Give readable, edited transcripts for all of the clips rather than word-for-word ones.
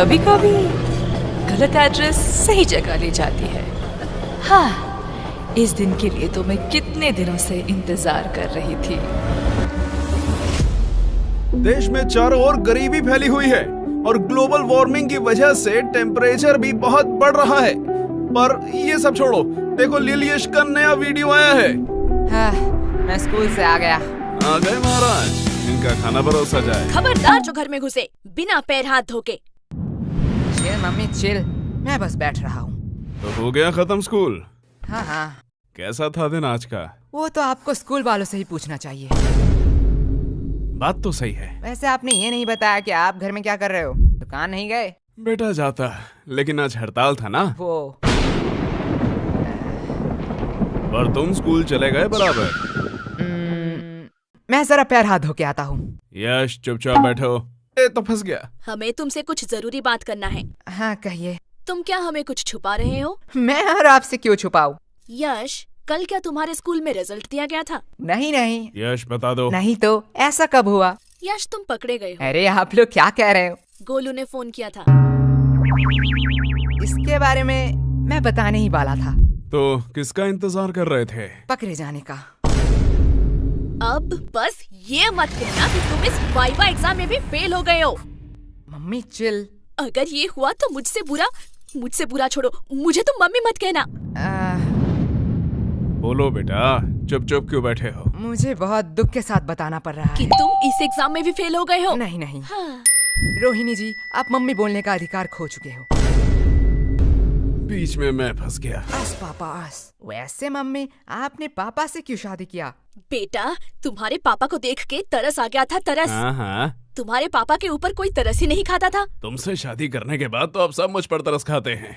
कभी कभी गलत एड्रेस सही जगह ले जाती है। हाँ, इस दिन के लिए तो मैं कितने दिनों से इंतजार कर रही थी। देश में चारों ओर गरीबी फैली हुई है और ग्लोबल वार्मिंग की वजह से टेम्परेचर भी बहुत बढ़ रहा है। पर ये सब छोड़ो, देखो लिलियश का नया वीडियो आया है। हाँ, मैं स्कूल से आ गया। आ गए महाराज, इनका खाना परोसा जाए। खबरदार जो घर में घुसे बिना पैर हाथ धोके। चिल मम्मी चिल, मैं बस बैठ रहा हूँ। तो हो गया खत्म स्कूल? हाँ हाँ। कैसा था दिन आज का? वो तो आपको स्कूल वालों से ही पूछना चाहिए। बात तो सही है। वैसे आपने ये नहीं बताया कि आप घर में क्या कर रहे हो? दुकान नहीं गए? बेटा जाता, लेकिन आज हड़ताल था ना। वो पर तुम स्कूल चले गए बराबर। मैं जरा पैर हाथ धो के आता हूँ। यश चुपचाप बैठो। ए तो फंस गया। हमें तुमसे कुछ जरूरी बात करना है। हाँ कहिए। तुम क्या हमें कुछ छुपा रहे हो? मैं और आपसे क्यों छुपाऊं? यश, कल क्या तुम्हारे स्कूल में रिजल्ट दिया गया था? नहीं नहीं। यश बता दो। नहीं तो ऐसा कब हुआ? यश, तुम पकड़े गए हो। अरे आप लोग क्या कह रहे हो? गोलू ने फोन किया था। इसके बारे में मैं बताने ही वाला था। तो किसका इंतजार कर रहे थे? पकड़े जाने का। अब बस ये मत कहना कि तुम इस वाइवा एग्जाम में भी फेल हो गए हो। Mummy chill. अगर ये हुआ तो मुझसे बुरा छोड़ो, मुझे तुम मम्मी मत कहना। बोलो बेटा, चुप चुप क्यों बैठे हो? मुझे बहुत दुख के साथ बताना पड़ रहा कि है। तुम इस एग्जाम में भी फेल हो गए हो। नहीं नहीं। हाँ। रोहिणी जी, आप मम्मी बोलने का अधिकार खो चुके हो। बीच में मैं फंस गया। अस पापा अस। वैसे मम्मी, आपने पापा से क्यों शादी किया? बेटा, तुम्हारे पापा को देख के तरस आ गया था, तरस। हाँ। तुम्हारे पापा के ऊपर कोई तरस ही नहीं खाता था। तुमसे शादी करने के बाद तो अब सब मुझ पर तरस खाते हैं।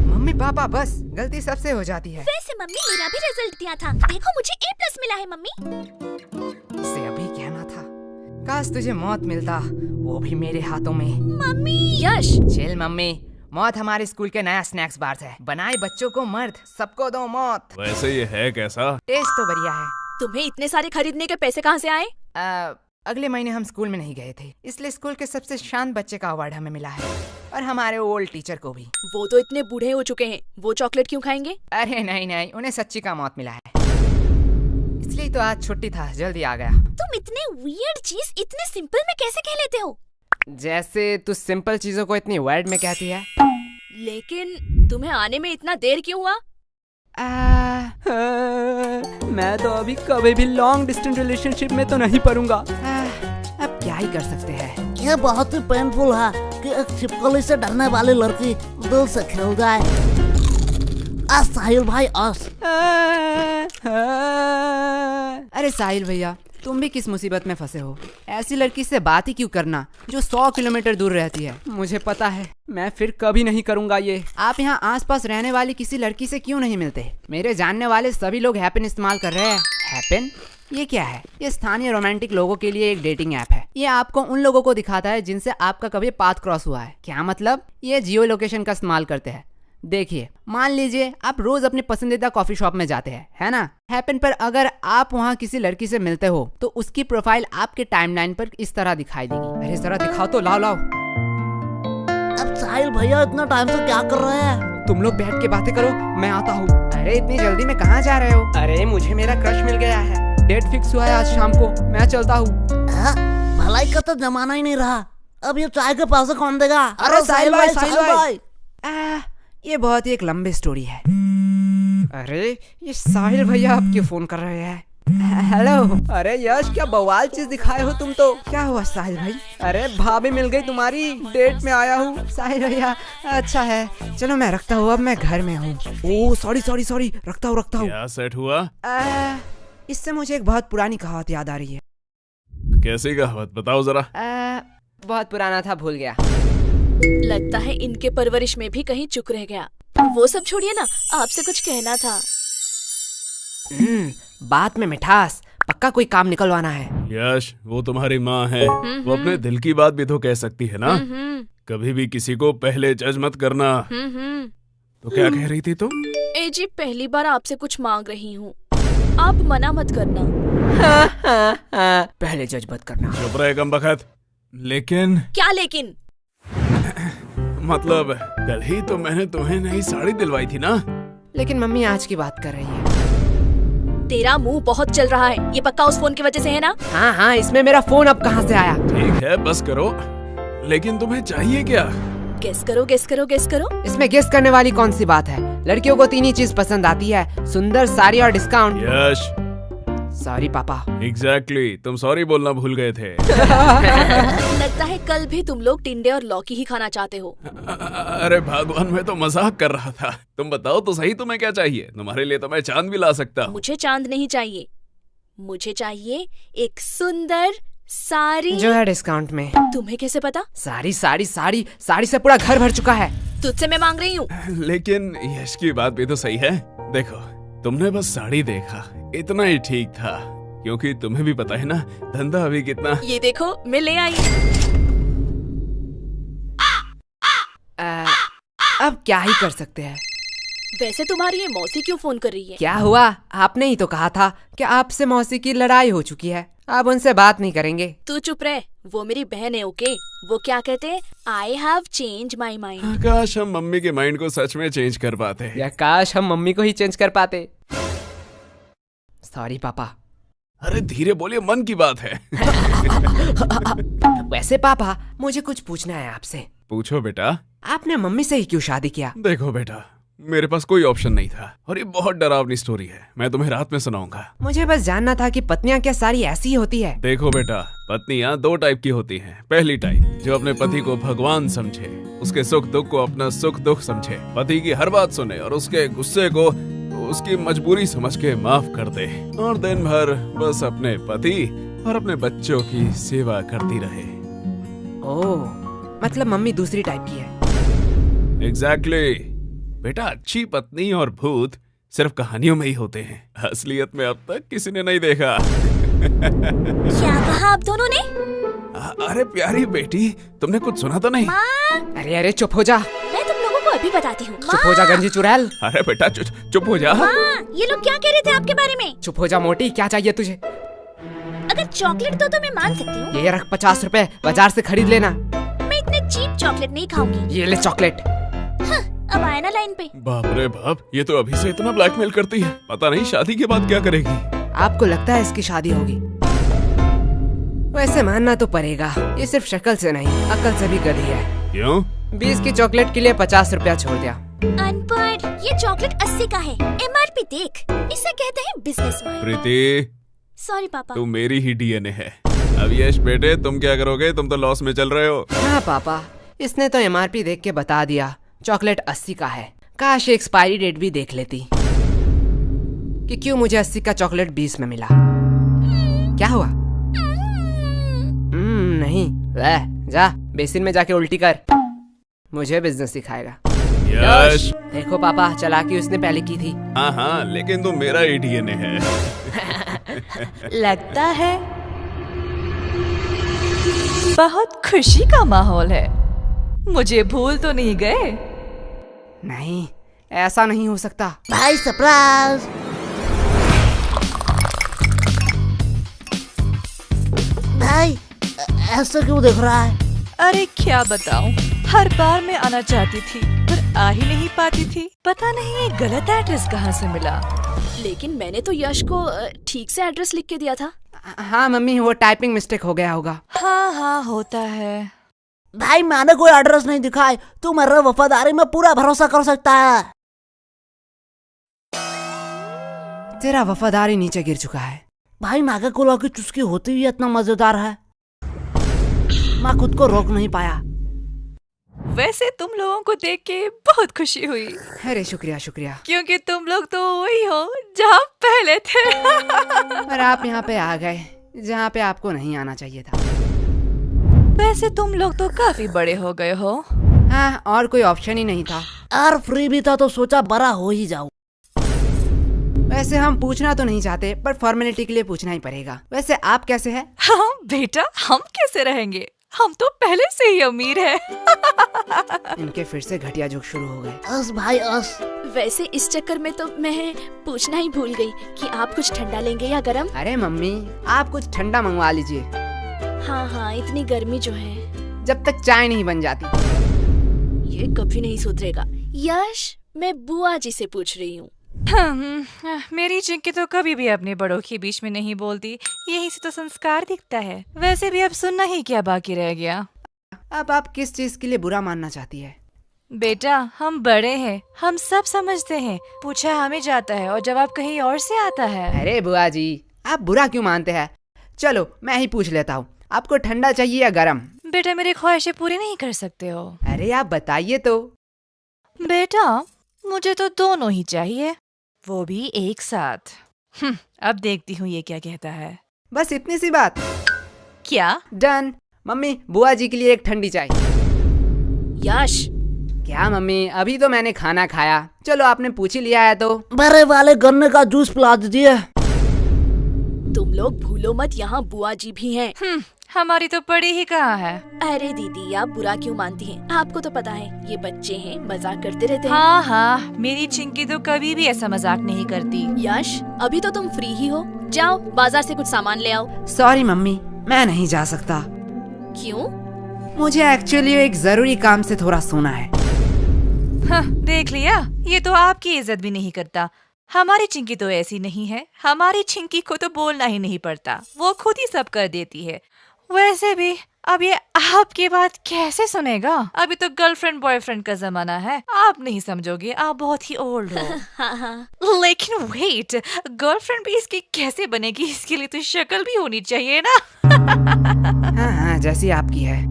मम्मी पापा बस, गलती सबसे हो जाती है। वैसे मम्मी, मेरा भी रिजल्ट दिया था, देखो मुझे A+ मिला है मम्मी। इसे अभी कहना था। काश तुझे मौत मिलता, वो भी मेरे हाथों में। मम्मी। यश चिल मम्मी, मौत हमारे स्कूल के नया स्नैक्स बार है। बनाए बच्चों को मर्द, सबको दो मौत। वैसे ये है कैसा? टेस्ट तो बढ़िया है। तुम्हें इतने सारे खरीदने के पैसे कहाँ से आए? अगले महीने हम स्कूल में नहीं गए थे, इसलिए स्कूल के सबसे शांत बच्चे का अवार्ड हमें मिला है, और हमारे ओल्ड टीचर को भी। वो तो इतने बूढ़े हो चुके हैं, वो चॉकलेट क्यों खाएंगे? अरे नहीं नहीं, उन्हें सच्ची का मौत मिला है, इसलिए तो आज छुट्टी था, जल्दी आ गया। तुम इतने वियर्ड चीज इतने सिंपल में कैसे कह लेते हो? जैसे तू सिंपल चीजों को इतनी वर्ड में कहती है। लेकिन तुम्हें आने में इतना देर क्यों हुआ? मैं तो अभी कभी भी लॉन्ग डिस्टेंस रिलेशनशिप में तो नहीं पड़ूंगा। अब क्या ही कर सकते हैं। यह बहुत ही पेनफुल है कि एक छिपकली से डरने वाली लड़की दिल से खेल जाए। साहिल भाई अरे साहिल भैया, तुम भी किस मुसीबत में फंसे हो? ऐसी लड़की से बात ही क्यों करना जो 100 किलोमीटर दूर रहती है। मुझे पता है, मैं फिर कभी नहीं करूंगा ये। आप यहाँ आसपास रहने वाली किसी लड़की से क्यों नहीं मिलते? मेरे जानने वाले सभी लोग हैपन इस्तेमाल कर रहे हैं। हैपन? ये क्या है? ये स्थानीय रोमांटिक लोगों के लिए एक डेटिंग ऐप है। ये आपको उन लोगों को दिखाता है जिनसे आपका कभी पाथ क्रॉस हुआ है। क्या मतलब? ये जियो लोकेशन का इस्तेमाल करते हैं। देखिए, मान लीजिए आप रोज अपने पसंदीदा कॉफी शॉप में जाते हैं, है ना? हैपन पर अगर आप वहाँ किसी लड़की से मिलते हो तो उसकी प्रोफाइल आपके टाइमलाइन पर इस तरह दिखाई देगी। अरे जरा दिखाओ तो, लाओ लाओ। अब साहिल भैया इतना टाइम से क्या कर रहे हैं? तुम लोग बैठ के बातें करो, मैं आता हूँ। अरे इतनी जल्दी में कहाँ जा रहे हो? अरे मुझे मेरा क्रश मिल गया है, डेट फिक्स हुआ है आज शाम को, मैं चलता हूँ। भलाई का तो जमाना ही नहीं रहा, अब ये चाय के पैसे कौन देगा? अरे साहिल भाई, ये बहुत ही एक लंबी स्टोरी है। अरे ये साहिल भैया आप क्यों फोन कर रहे हैं? हेलो। अरे यश, क्या बवाल चीज दिखाए हो तुम तो। क्या हुआ साहिल भाई? अरे भाभी मिल गई तुम्हारी, डेट में आया हूँ। साहिल भैया अच्छा है, चलो मैं रखता हूँ, अब मैं घर में हूँ। ओह सॉरी, रखता हूँ। क्या सेट हुआ? इससे मुझे एक बहुत पुरानी कहावत याद आ रही है। कैसी कहावत, बताओ जरा। बहुत पुराना था, भूल गया। लगता है इनके परवरिश में भी कहीं चूक रह गया। वो सब छोड़िए ना, आपसे कुछ कहना था। बात में मिठास, पक्का कोई काम निकलवाना है। यश, वो तुम्हारी माँ है, वो अपने दिल की बात भी तो कह सकती है ना। कभी भी किसी को पहले जज मत करना। तो क्या कह रही थी तुम? जी, पहली बार आपसे कुछ मांग रही हूँ, आप मना मत करना। पहले जज मत करना। चुप रहे कमबख्त। लेकिन क्या लेकिन? मतलब कल ही तो मैंने तुम्हें नई साड़ी दिलवाई थी ना। लेकिन मम्मी आज की बात कर रही है। तेरा मुंह बहुत चल रहा है, ये पक्का उस फोन की वजह से है ना? हाँ हाँ, इसमें मेरा फोन अब कहाँ से आया? ठीक है बस करो, लेकिन तुम्हें चाहिए क्या? गेस करो गेस करो गेस करो। इसमें गेस करने वाली कौन सी बात है? लड़कियों को 3 ही चीज पसंद आती है, सुंदर, साड़ी और डिस्काउंट। यश। सॉरी पापा। एग्जैक्टली, तुम सॉरी बोलना भूल गए थे। लगता है कल भी तुम लोग टिंडे और लौकी ही खाना चाहते हो। अरे भगवान, मैं तो मजाक कर रहा था। तुम बताओ तो सही, तुम्हें क्या चाहिए? तुम्हारे लिए तो मैं चांद भी ला सकता हूँ। मुझे चांद नहीं चाहिए, मुझे चाहिए एक सुंदर साड़ी जो है डिस्काउंट में। तुम्हें कैसे पता? साड़ी साड़ी साड़ी साड़ी से पूरा घर भर चुका है। तुझसे मैं मांग रही हूँ। लेकिन यश की बात भी तो सही है। देखो, तुमने बस साड़ी देखा, इतना ही ठीक था, क्योंकि तुम्हें भी पता है ना धंधा अभी कितना। ये देखो मैं ले आई। अब क्या ही कर सकते हैं। वैसे तुम्हारी ये मौसी क्यों फोन कर रही है? क्या हुआ? आपने ही तो कहा था कि आपसे मौसी की लड़ाई हो चुकी है, अब उनसे बात नहीं करेंगे। तू चुप रह, वो मेरी बहन है। ओके, वो क्या कहते हैं, I have change my mind. काश हम मम्मी के माइंड को सच में चेंज कर पाते। या काश हम मम्मी को ही चेंज कर पाते। सॉरी पापा। अरे धीरे बोलिए, मन की बात है। वैसे पापा, मुझे कुछ पूछना है आपसे। पूछो बेटा। आपने मम्मी से ही क्यों शादी किया? देखो बेटा, मेरे पास कोई ऑप्शन नहीं था, और ये बहुत डरावनी स्टोरी है, मैं तुम्हें रात में सुनाऊंगा। मुझे बस जानना था कि पत्नियां क्या सारी ऐसी ही होती है? देखो बेटा, पत्नियां 2 टाइप की होती हैं। पहली टाइप जो अपने पति को भगवान समझे, उसके सुख दुख को अपना सुख दुख समझे, पति की हर बात सुने और उसके गुस्से को उसकी मजबूरी समझ के माफ कर दे, और दिन भर बस अपने पति और अपने बच्चों की सेवा करती रहे। ओह, मतलब मम्मी दूसरी टाइप की है। एग्जैक्टली बेटा, अच्छी पत्नी और भूत सिर्फ कहानियों में ही होते हैं, असलियत में अब तक किसी ने नहीं देखा। क्या कहा आप दोनों ने? अरे प्यारी बेटी, तुमने कुछ सुना तो नहीं? अरे अरे चुप हो जा। मैं तुम लोगों को अभी बताती हूँ। चुप हो जा गंजी चुड़ैल। अरे बेटा चुप हो जा। ये लोग क्या कह रहे थे आपके बारे में? चुप हो जा मोटी, क्या चाहिए तुझे? अगर चॉकलेट दो तो मैं मान सकती हूँ। ये रख 50 रुपए, बाजार से खरीद लेना। मैं इतने चीप चॉकलेट नहीं खाऊंगी। ये ले चॉकलेट। अब आया ना लाइन पे। बाप रे बाप, ये तो अभी से इतना ब्लैकमेल करती है, पता नहीं शादी के बाद क्या करेगी। आपको लगता है इसकी शादी होगी? वैसे मानना तो पड़ेगा, ये सिर्फ शक्ल से नहीं, अकल से भी गधी है। क्यों? 20 की चॉकलेट के लिए 50 रुपया छोड़ दिया। अनपढ़, ये चॉकलेट 80 का है, MRP देख, इसे कहते हैं बिजनेस माइंड। प्रीति, सॉरी पापा। तू मेरी ही DNA है। अब यश बेटे, तुम क्या करोगे? तुम तो लॉस में चल रहे हो। हाँ पापा, इसने तो MRP देख के बता दिया, चॉकलेट 80 का है। काश एक्सपायरी डेट भी देख लेती कि क्यों मुझे 80 का चॉकलेट 20 में मिला। क्या हुआ? नहीं, वह जा बेसिन में जाके उल्टी कर, मुझे बिजनेस सिखाएगा। यश। देखो पापा, चालाकी उसने पहले की थी। हाँ, लेकिन तुम मेरा ही DNA है। लगता है बहुत खुशी का माहौल है। मुझे भूल तो नहीं गए? नहीं, ऐसा नहीं हो सकता। भाई सरप्राइज। भाई ऐसा क्यों देख रहा है? अरे क्या बताऊं, हर बार मैं आना चाहती थी पर आ ही नहीं पाती थी। पता नहीं ये गलत एड्रेस कहाँ से मिला। लेकिन मैंने तो यश को ठीक से एड्रेस लिख के दिया था। हाँ मम्मी, वो टाइपिंग मिस्टेक हो गया होगा। हाँ होता है। भाई मैंने कोई एड्रेस नहीं दिखाई, तू मेरे वफादारी में पूरा भरोसा कर सकता है। तेरा वफादारी नीचे गिर चुका है। भाई मैगे कोला की चुस्की होती ही इतना मजेदार है, मैं खुद को रोक नहीं पाया। वैसे तुम लोगों को देख के बहुत खुशी हुई। अरे शुक्रिया शुक्रिया। क्योंकि तुम लोग तो वही हो जहाँ पहले थे। और आप यहाँ पे आ गए जहाँ पे आपको नहीं आना चाहिए था। वैसे तुम लोग तो काफी बड़े हो गए हो। हाँ, और कोई ऑप्शन ही नहीं था। और फ्री भी था तो सोचा बड़ा हो ही जाऊं। वैसे हम पूछना तो नहीं चाहते, पर फॉर्मेलिटी के लिए पूछना ही पड़ेगा। वैसे आप कैसे हैं? हाँ बेटा, हम कैसे रहेंगे, हम तो पहले से ही अमीर हैं। इनके फिर से घटिया जोक शुरू हो गए। अस भाई अस। वैसे इस चक्कर में तो मैं पूछना ही भूल गई कि आप कुछ ठंडा लेंगे या गरम। अरे मम्मी, आप कुछ ठंडा मंगवा लीजिए। हाँ, इतनी गर्मी जो है। जब तक चाय नहीं बन जाती। ये कभी नहीं सुधरेगा। यश, मैं बुआ जी से पूछ रही हूँ। मेरी चिंकी तो कभी भी अपने बड़ों के बीच में नहीं बोलती, यही से तो संस्कार दिखता है। वैसे भी अब सुनना ही क्या बाकी रह गया। अब आप किस चीज के लिए बुरा मानना चाहती है? बेटा, हम बड़े हैं, हम सब समझते हैं। पूछा हमें जाता है और जवाब कहीं और से आता है। अरे बुआ जी, आप बुरा क्यों मानते हैं? चलो मैं ही पूछ लेता हूँ, आपको ठंडा चाहिए या गरम? बेटा, मेरी ख्वाहिशें पूरी नहीं कर सकते हो। अरे आप बताइए तो। बेटा, मुझे तो दोनों ही चाहिए, वो भी एक साथ। अब देखती हूँ ये क्या कहता है। बस इतनी सी बात? क्या? डन। मम्मी, बुआ जी के लिए एक ठंडी चाय। यश, क्या मम्मी, अभी तो मैंने खाना खाया। चलो आपने पूछ ही लिया है तो। बड़े वाले गन्ने का जूस पिला दीजिए। तुम लोग भूलो मत, यहाँ बुआ जी भी हैं। हमारी तो पड़ी ही कहाँ है। अरे दीदी, आप बुरा क्यों मानती हैं? आपको तो पता है ये बच्चे हैं, मजाक करते रहते हैं। हाँ हाँ, मेरी चिंकी तो कभी भी ऐसा मजाक नहीं करती। यश, अभी तो तुम फ्री ही हो, जाओ बाजार से कुछ सामान ले आओ। सॉरी मम्मी, मैं नहीं जा सकता। क्यों? मुझे एक्चुअली एक जरूरी काम से थोड़ा सोना है। हाँ, देख लिया, ये तो आपकी इज्जत भी नहीं करता। हमारी चिंकी तो ऐसी नहीं है। हमारी चिंकी को तो बोलना ही नहीं पड़ता, वो खुद ही सब कर देती है। वैसे भी अब ये आपकी बात कैसे सुनेगा? अभी तो गर्लफ्रेंड बॉयफ्रेंड का जमाना है, आप नहीं समझोगे, आप बहुत ही ओल्ड हो। हाँ हाँ। लेकिन वेट, गर्लफ्रेंड भी इसकी कैसे बनेगी? इसके लिए तो शक्ल भी होनी चाहिए ना। हाँ हाँ, जैसी आपकी है।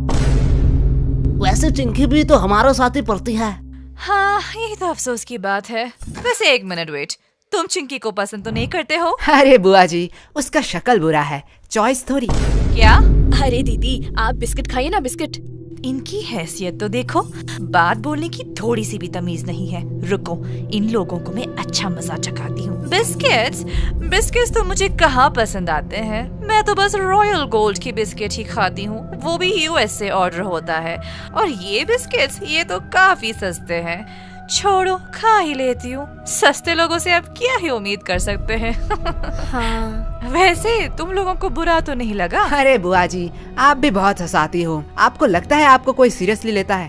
वैसे चिंकी भी तो हमारे साथ ही पढ़ती है। हाँ, यही तो अफसोस की बात है। वैसे एक मिनट वेट, तुम चिंकी को पसंद तो नहीं करते हो? अरे बुआ जी, उसका शक्ल बुरा है, चॉइस थोड़ी। क्या? अरे दीदी, आप बिस्किट खाइए ना, बिस्किट। इनकी हैसियत तो देखो, बात बोलने की थोड़ी सी भी तमीज नहीं है। रुको, इन लोगों को मैं अच्छा मजा चखाती हूँ। बिस्किट्स? बिस्किट्स तो मुझे कहाँ पसंद आते हैं। मैं तो बस रॉयल गोल्ड की बिस्किट ही खाती हूँ, वो भी यूएस से ऑर्डर होता है। और ये बिस्किट्स, ये तो काफी सस्ते हैं। छोड़ो, खा ही लेती हूँ। सस्ते लोगों से आप क्या ही उम्मीद कर सकते हैं। हाँ। वैसे तुम लोगों को बुरा तो नहीं लगा? अरे बुआ जी, आप भी बहुत हंसाती हो। आपको लगता है आपको कोई सीरियसली लेता है?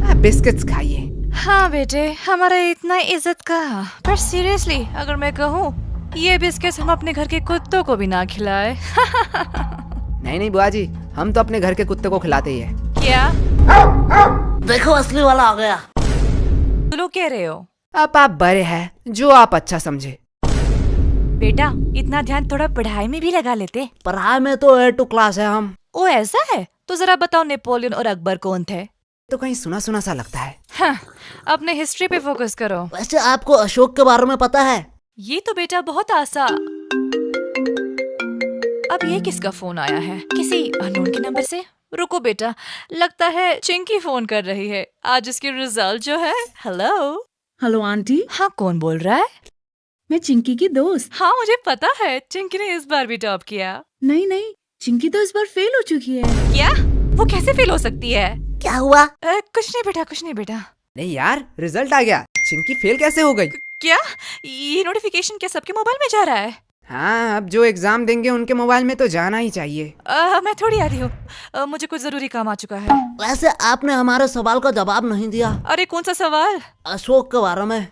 आप बिस्किट्स खाइए। हाँ बेटे, हमारा इतना इज्जत का, पर सीरियसली अगर मैं कहूँ, ये बिस्किट्स हम अपने घर के कुत्तों को भी ना खिलाए। नहीं नहीं बुआ जी, हम तो अपने घर के कुत्ते को खिलाते ही है। क्या? देखो असली वाला आ गया। तुम लोग कह रहे हो? अब आप बड़े हैं, जो आप अच्छा समझे। बेटा, इतना ध्यान थोड़ा पढ़ाई में भी लगा लेते। पढ़ाई में तो A2 क्लास है हम। ओ ऐसा है? तो जरा बताओ, नेपोलियन और अकबर कौन थे? तो कहीं सुना सुना सा लगता है। हाँ, अपने हिस्ट्री पे फोकस करो। वैसे आपको अशोक के बारे में पता है? ये तो बेटा बहुत आसान। अब ये किसका फोन आया है? किसी अननोन के नंबर से? रुको बेटा, लगता है चिंकी फोन कर रही है। आज इसकी रिजल्ट जो है। हेलो हेलो आंटी, हाँ, कौन बोल रहा है? मैं चिंकी की दोस्त। हाँ, मुझे पता है, चिंकी ने इस बार भी टॉप किया। नहीं नहीं, चिंकी तो इस बार फेल हो चुकी है। क्या? वो कैसे फेल हो सकती है? क्या हुआ? कुछ नहीं बेटा, कुछ नहीं बेटा। नहीं यार, रिजल्ट आ गया। चिंकी फेल कैसे हो गई? क्या? ये नोटिफिकेशन क्या सबके मोबाइल में जा रहा है? हाँ, अब जो एग्जाम देंगे उनके मोबाइल में तो जाना ही चाहिए। मैं थोड़ी आ रही हूँ, मुझे कुछ जरूरी काम आ चुका है। वैसे आपने हमारे सवाल का जवाब नहीं दिया। अरे कौन सा सवाल? अशोक के बारे में।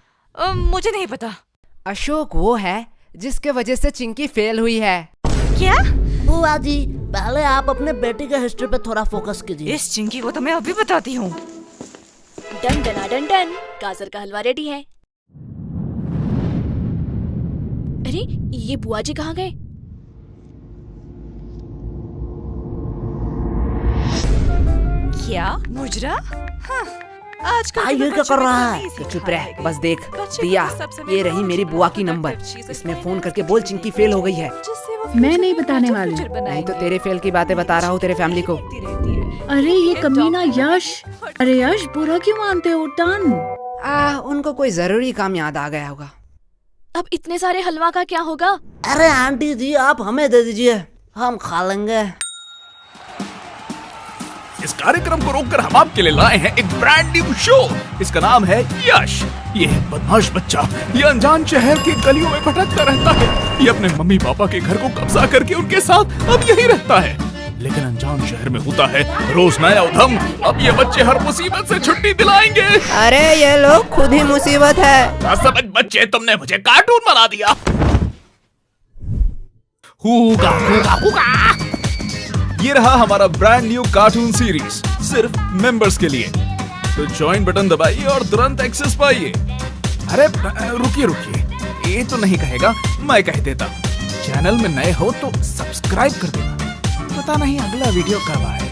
मुझे नहीं पता। अशोक वो है जिसके वजह से चिंकी फेल हुई है। क्या? बुआ जी, पहले आप अपने बेटी के हिस्ट्री पे थोड़ा फोकस कीजिए। इस चिंकी को तो मैं अभी बताती हूँ। डन डना डन डन, गाजर का हलवा रेडी है। अरे ये बुआ जी कहाँ गए? क्या? मुजरा? हाँ, आजकल ये क्या कर रहा है? तो चुप रह, बस देख। दिया, ये रही मेरी बुआ की नंबर। इसमें फोन करके बोल चिंकी फेल हो गई है। मैं नहीं बताने वाली। नहीं तो तेरे फेल की बातें बता रहा हूँ तेरे फैमिली को। अरे ये कमीना यश। अरे यश, बुरा क्यों मानते हो? टन। उनको कोई जरूरी काम याद आ गया होगा। अब इतने सारे हलवा का क्या होगा? अरे आंटी जी, आप हमें दे दीजिए, हम खा लेंगे। इस कार्यक्रम को रोककर हम आपके लिए लाए हैं एक ब्रांड न्यू शो। इसका नाम है यश। ये है बदमाश बच्चा, ये अनजान शहर की गलियों में भटकता रहता है। ये अपने मम्मी पापा के घर को कब्जा करके उनके साथ अब यही रहता है। लेकिन अनजान शहर में होता है रोज नया उधम। अब ये बच्चे हर मुसीबत से छुट्टी दिलाएंगे। अरे ये लोग खुद ही मुसीबत है। समझ बच्चे, तुमने मुझे कार्टून बना दिया। हुगा, हुगा, हुगा। ये रहा हमारा ब्रांड न्यू कार्टून सीरीज, सिर्फ मेंबर्स के लिए। तो ज्वाइन बटन दबाइए और तुरंत एक्सेस पाइए। अरे रुकिए, ये तो नहीं कहेगा, मैं कह देता। चैनल में नए हो तो सब्सक्राइब कर देना। पता नहीं अगला वीडियो कब आए।